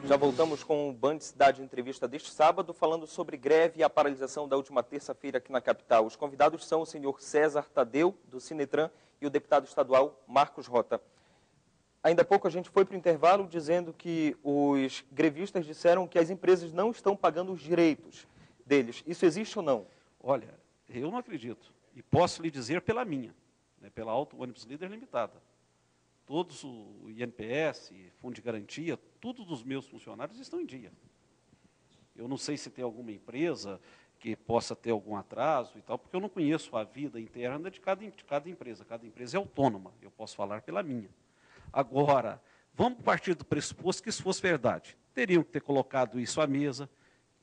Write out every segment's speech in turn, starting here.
Já voltamos com o Band Cidade Entrevista deste sábado, falando sobre greve e a paralisação da última terça-feira aqui na capital. Os convidados são o senhor César Tadeu, do Sinetran, e o deputado estadual Marcos Rota. Ainda há pouco a gente foi para o intervalo dizendo que os grevistas disseram que as empresas não estão pagando os direitos deles. Isso existe ou não? Olha, eu não acredito. E posso lhe dizer pela minha, né, pela Auto Ônibus Líder Limitada. Todos o INPS, Fundo de Garantia, tudo dos meus funcionários estão em dia. Eu não sei se tem alguma empresa que possa ter algum atraso e tal, porque eu não conheço a vida interna de cada empresa. Cada empresa é autônoma, eu posso falar pela minha. Agora, vamos partir do pressuposto que isso fosse verdade. Teriam que ter colocado isso à mesa,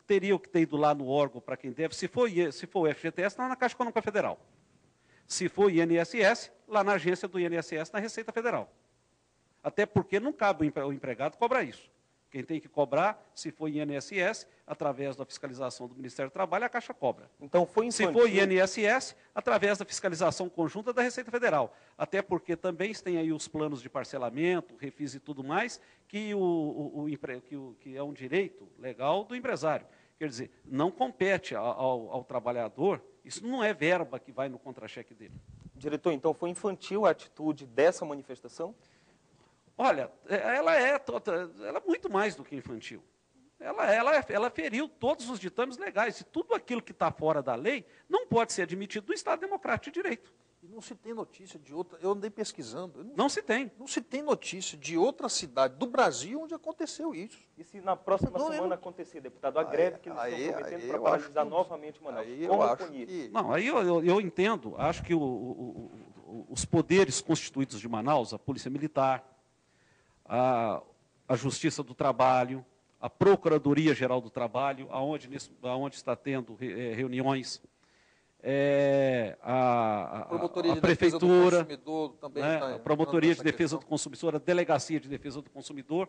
teriam que ter ido lá no órgão para quem deve, se for o FGTS, lá na Caixa Econômica Federal. Se for INSS, lá na agência do INSS, na Receita Federal. Até porque não cabe o empregado cobrar isso. Quem tem que cobrar, se for INSS, através da fiscalização do Ministério do Trabalho, a Caixa cobra. Então foi infantil. Se for INSS, através da fiscalização conjunta da Receita Federal. Até porque também tem aí os planos de parcelamento, refis e tudo mais, que é um direito legal do empresário. Quer dizer, não compete ao trabalhador, isso não é verba que vai no contra-cheque dele. Diretor, então foi infantil a atitude dessa manifestação? Olha, ela é muito mais do que infantil. Ela feriu todos os ditames legais. E tudo aquilo que está fora da lei não pode ser admitido no Estado Democrático de Direito. E não se tem notícia de outra... Eu andei pesquisando. Não se tem. Não se tem notícia de outra cidade do Brasil onde aconteceu isso. E se na próxima semana acontecer, deputado, a greve que eles estão prometendo para paralisar novamente Manaus, como punir? Não, aí eu entendo. Acho que os poderes constituídos de Manaus, a Polícia Militar, a Justiça do Trabalho, a Procuradoria-Geral do Trabalho, aonde está tendo reuniões, a Prefeitura, a Promotoria de Defesa do Consumidor, a Delegacia de Defesa do Consumidor.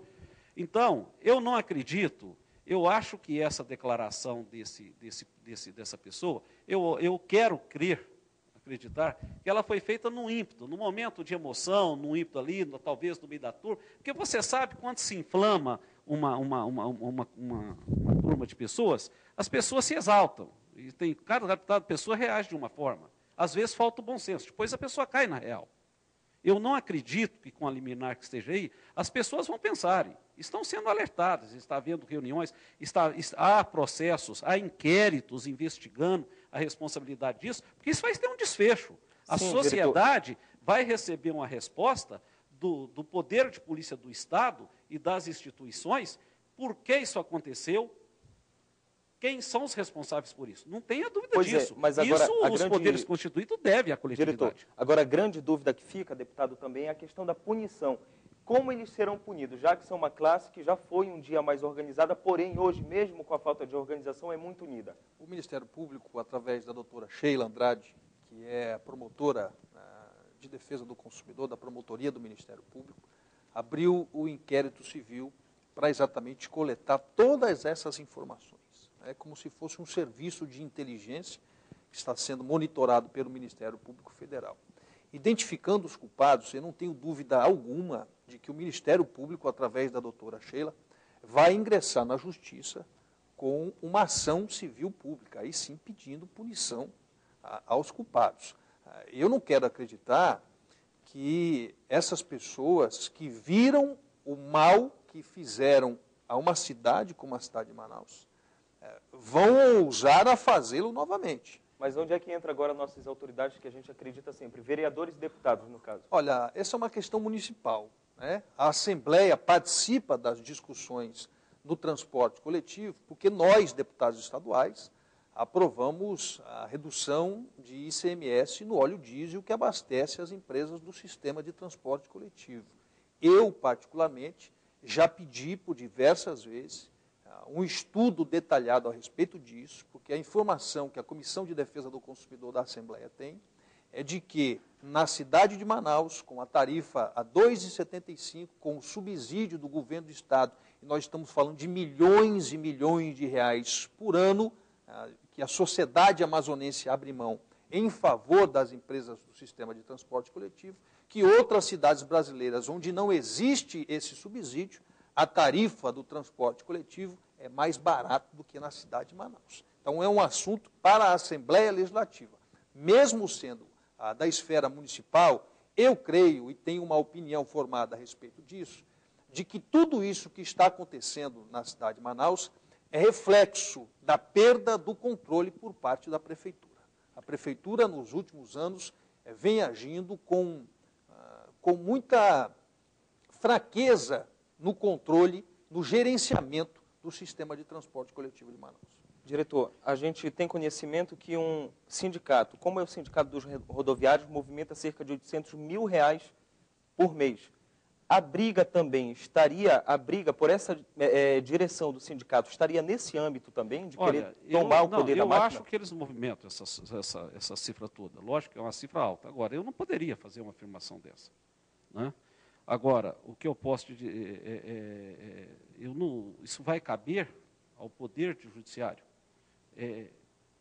Então, eu não acredito, eu acho que essa declaração dessa pessoa, eu quero acreditar que ela foi feita num ímpeto, num momento de emoção, num ímpeto ali, talvez no meio da turma, porque você sabe quando se inflama uma turma de pessoas, as pessoas se exaltam, e cada pessoa reage de uma forma. Às vezes falta o bom senso, depois a pessoa cai na real. Eu não acredito que com a liminar que esteja aí, as pessoas vão pensarem, estão sendo alertadas, está havendo reuniões, há processos, há inquéritos investigando a responsabilidade disso, porque isso vai ter um desfecho. A sociedade vai receber uma resposta do poder de polícia do Estado e das instituições, por que isso aconteceu, quem são os responsáveis por isso? Não tenha dúvida disso. Mas agora, isso os poderes constituídos devem à coletividade. Diretor, agora a grande dúvida que fica, deputado, também é a questão da punição. Como eles serão punidos, já que são uma classe que já foi um dia mais organizada, porém hoje, mesmo com a falta de organização, é muito unida? O Ministério Público, através da doutora Sheila Andrade, que é a promotora de defesa do consumidor, da promotoria do Ministério Público, abriu o inquérito civil para exatamente coletar todas essas informações. É como se fosse um serviço de inteligência que está sendo monitorado pelo Ministério Público Federal. Identificando os culpados, eu não tenho dúvida alguma de que o Ministério Público, através da doutora Sheila, vai ingressar na Justiça com uma ação civil pública, aí sim pedindo punição aos culpados. Eu não quero acreditar que essas pessoas que viram o mal que fizeram a uma cidade como a cidade de Manaus, vão ousar a fazê-lo novamente. Mas onde é que entra agora nossas autoridades que a gente acredita sempre? Vereadores e deputados, no caso. Olha, essa é uma questão municipal, né? A Assembleia participa das discussões no transporte coletivo, porque nós, deputados estaduais, aprovamos a redução de ICMS no óleo diesel que abastece as empresas do sistema de transporte coletivo. Eu, particularmente, já pedi por diversas vezes um estudo detalhado a respeito disso, porque a informação que a Comissão de Defesa do Consumidor da Assembleia tem é de que na cidade de Manaus, com a tarifa a R$ 2,75, com o subsídio do governo do Estado, e nós estamos falando de milhões e milhões de reais por ano, que a sociedade amazonense abre mão em favor das empresas do sistema de transporte coletivo, que outras cidades brasileiras, onde não existe esse subsídio, a tarifa do transporte coletivo é mais barata do que na cidade de Manaus. Então, é um assunto para a Assembleia Legislativa. Mesmo sendo da esfera municipal, eu creio, e tenho uma opinião formada a respeito disso, de que tudo isso que está acontecendo na cidade de Manaus é reflexo da perda do controle por parte da Prefeitura. A Prefeitura, nos últimos anos, vem agindo com muita fraqueza no controle, no gerenciamento do sistema de transporte coletivo de Manaus. Diretor, a gente tem conhecimento que um sindicato, como é o Sindicato dos Rodoviários, movimenta cerca de R$800 mil por mês. A briga por essa direção do sindicato, estaria nesse âmbito também, de querer tomar o poder da máquina? Eu acho que eles movimentam essa cifra toda. Lógico que é uma cifra alta. Agora, eu não poderia fazer uma afirmação dessa, né? Agora, o que eu posso dizer, isso vai caber ao Poder Judiciário.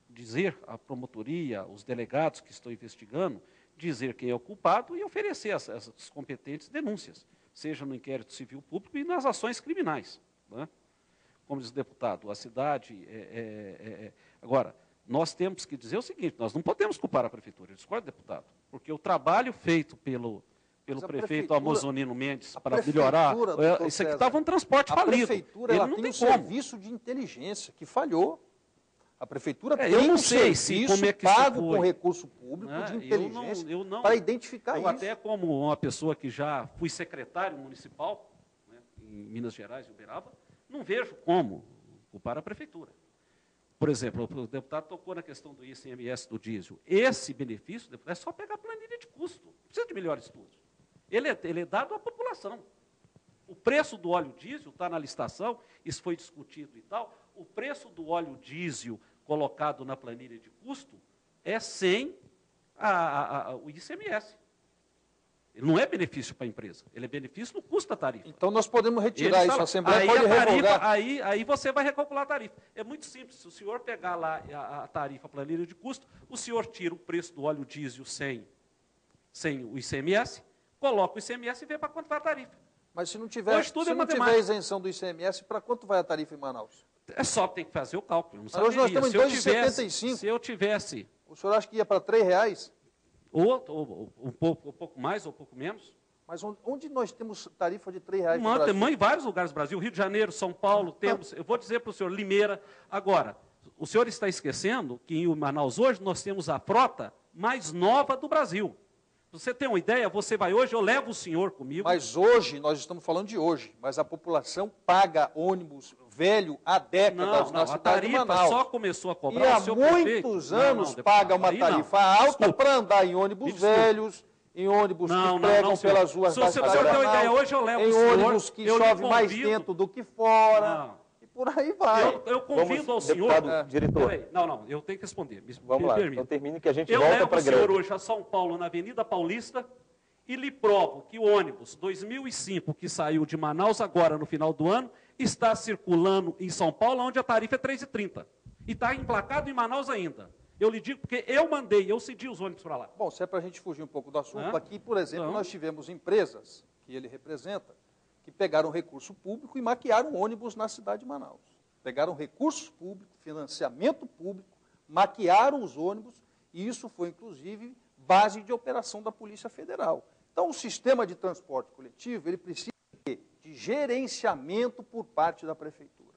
Dizer à promotoria, os delegados que estão investigando, dizer quem é o culpado e oferecer essas competentes denúncias, seja no inquérito civil público e nas ações criminais, né? Como diz o deputado, a cidade... Agora, nós temos que dizer o seguinte, nós não podemos culpar a Prefeitura, eu discordo, deputado, porque o trabalho feito pelo prefeito Amozonino Mendes para melhorar... Isso aqui estava um transporte falido. A Prefeitura ela tem um serviço de inteligência que falhou. A Prefeitura tem um serviço pago com recurso público de inteligência para identificar isso. Eu até, como uma pessoa que já fui secretário municipal, né, em Minas Gerais e Uberaba, não vejo como culpar a Prefeitura. Por exemplo, o deputado tocou na questão do ICMS do diesel. Esse benefício, deputado, é só pegar a planilha de custo. Não precisa de melhores estudos. Ele é dado à população. O preço do óleo diesel está na licitação, isso foi discutido e tal. O preço do óleo diesel colocado na planilha de custo é sem o ICMS. Ele não é benefício para a empresa, ele é benefício no custo da tarifa. Então nós podemos retirar isso, a Assembleia pode revogar. Aí você vai recalcular a tarifa. É muito simples, se o senhor pegar lá a tarifa, a planilha de custo, o senhor tira o preço do óleo diesel sem o ICMS, coloca o ICMS e vê para quanto vai a tarifa. Mas se não tiver isenção do ICMS, para quanto vai a tarifa em Manaus? É só ter que fazer o cálculo. Mas hoje nós estamos em 2,75. Se eu tivesse... O senhor acha que ia para R$3? Ou um pouco mais, ou um pouco menos. Mas onde nós temos tarifa de R$3 no Brasil? Tem em vários lugares do Brasil. Rio de Janeiro, São Paulo, temos... Eu vou dizer para o senhor, Limeira. Agora, o senhor está esquecendo que em Manaus hoje nós temos a frota mais nova do Brasil. Você tem uma ideia? Você vai hoje, eu levo o senhor comigo. Mas hoje, nós estamos falando de hoje, mas a população paga ônibus velho há décadas na cidade de Manaus. A tarifa só começou a cobrar. E há muitos anos paga uma tarifa alta para andar em ônibus velhos, em ônibus que pregam pelas ruas da cidade de Manaus. Se o senhor tem uma ideia, hoje eu levo o senhor. Em ônibus que chove mais dentro do que fora. Por aí vai. Eu convido ao senhor... Diretor. Não, eu tenho que responder. Vamos lá, então termine que a gente volta para a greve. Eu levo o senhor hoje a São Paulo, na Avenida Paulista, e lhe provo que o ônibus 2005, que saiu de Manaus agora no final do ano, está circulando em São Paulo, onde a tarifa é R$3,30. E está emplacado em Manaus ainda. Eu lhe digo porque eu cedi os ônibus para lá. Bom, se é para a gente fugir um pouco do assunto, aqui, por exemplo, nós tivemos empresas que ele representa, que pegaram recurso público e maquiaram ônibus na cidade de Manaus. Pegaram recurso público, financiamento público, maquiaram os ônibus, e isso foi, inclusive, base de operação da Polícia Federal. Então, o sistema de transporte coletivo, ele precisa de gerenciamento por parte da Prefeitura.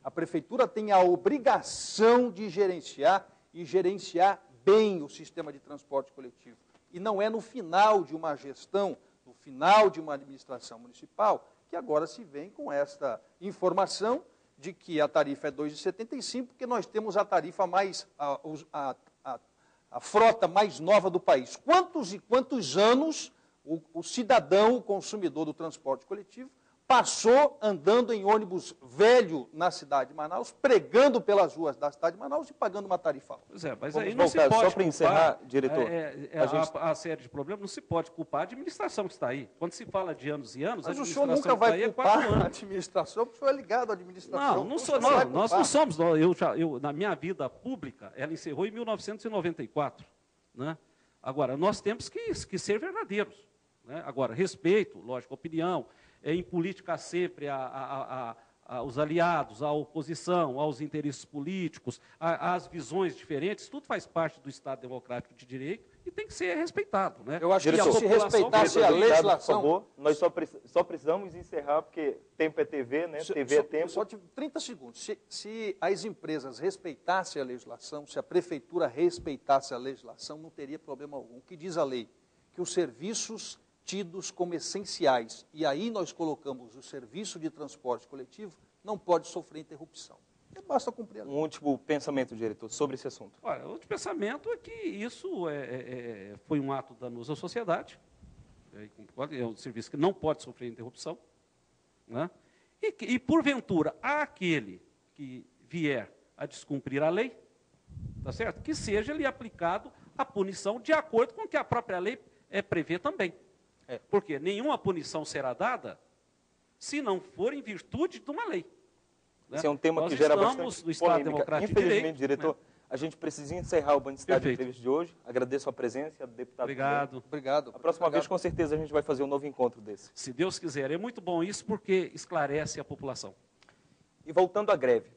A Prefeitura tem a obrigação de gerenciar e gerenciar bem o sistema de transporte coletivo. E não é no final de uma gestão, no final de uma administração municipal, que agora se vem com esta informação de que a tarifa é R$ 2,75, porque nós temos a tarifa mais, a frota mais nova do país. Quantos e quantos anos o cidadão, o consumidor do transporte coletivo, passou andando em ônibus velho na cidade de Manaus, pregando pelas ruas da cidade de Manaus e pagando uma tarifa alta? Pois é, mas vamos aí não voltar, se pode só para encerrar, diretor. A série de problemas não se pode culpar a administração que está aí. Quando se fala de anos e anos, mas a o senhor administração nunca vai que está aí culpar a administração, porque o senhor é ligado à administração. Nós não somos. Na minha vida pública, ela encerrou em 1994. Né? Agora, nós temos que ser verdadeiros. Né? Agora, respeito, lógico, opinião. em política sempre os aliados, a oposição, aos interesses políticos, às visões diferentes, tudo faz parte do Estado Democrático de Direito e tem que ser respeitado. Né? Eu acho que Diretor, se respeitasse a legislação... Por favor, nós só precisamos encerrar, porque tempo é TV, né? TV é tempo. Só 30 segundos. Se as empresas respeitassem a legislação, se a prefeitura respeitasse a legislação, não teria problema algum. O que diz a lei? Que os serviços tidos como essenciais, e aí nós colocamos o serviço de transporte coletivo, não pode sofrer interrupção. Basta cumprir a lei. Um último pensamento, diretor, sobre esse assunto. Olha, o outro pensamento é que isso foi um ato danoso à sociedade, é um serviço que não pode sofrer interrupção, né? E porventura, aquele que vier a descumprir a lei, tá certo? Que seja lhe aplicado a punição de acordo com o que a própria lei prevê também. Porque nenhuma punição será dada se não for em virtude de uma lei. Né? Esse é um tema que gera bastante polêmica. Infelizmente, diretor, a gente precisa encerrar o Bandicidade de Entrevista de hoje. Agradeço a presença do deputado. Obrigado. A próxima vez, com certeza, a gente vai fazer um novo encontro desse. Se Deus quiser. É muito bom isso porque esclarece a população. E voltando à greve,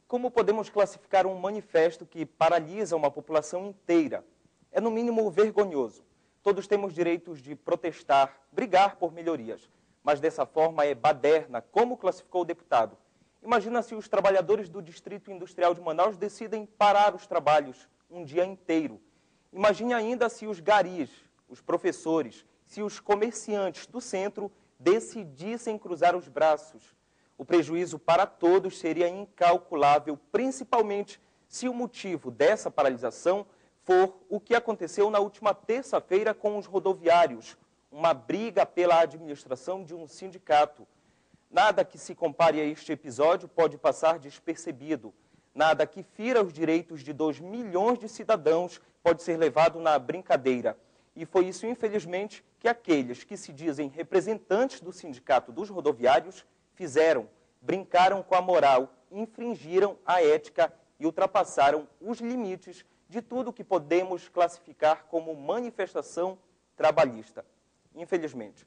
como podemos classificar um manifesto que paralisa uma população inteira? É, no mínimo, vergonhoso. Todos temos direitos de protestar, brigar por melhorias, mas dessa forma é baderna, como classificou o deputado. Imagina se os trabalhadores do Distrito Industrial de Manaus decidem parar os trabalhos um dia inteiro. Imagine ainda se os garis, os professores, se os comerciantes do centro decidissem cruzar os braços. O prejuízo para todos seria incalculável, principalmente se o motivo dessa paralisação for o que aconteceu na última terça-feira com os rodoviários, uma briga pela administração de um sindicato. Nada que se compare a este episódio pode passar despercebido. Nada que fira os direitos de 2 milhões de cidadãos pode ser levado na brincadeira. E foi isso, infelizmente, que aqueles que se dizem representantes do sindicato dos rodoviários fizeram. Brincaram com a moral, infringiram a ética e ultrapassaram os limites de tudo que podemos classificar como manifestação trabalhista. Infelizmente.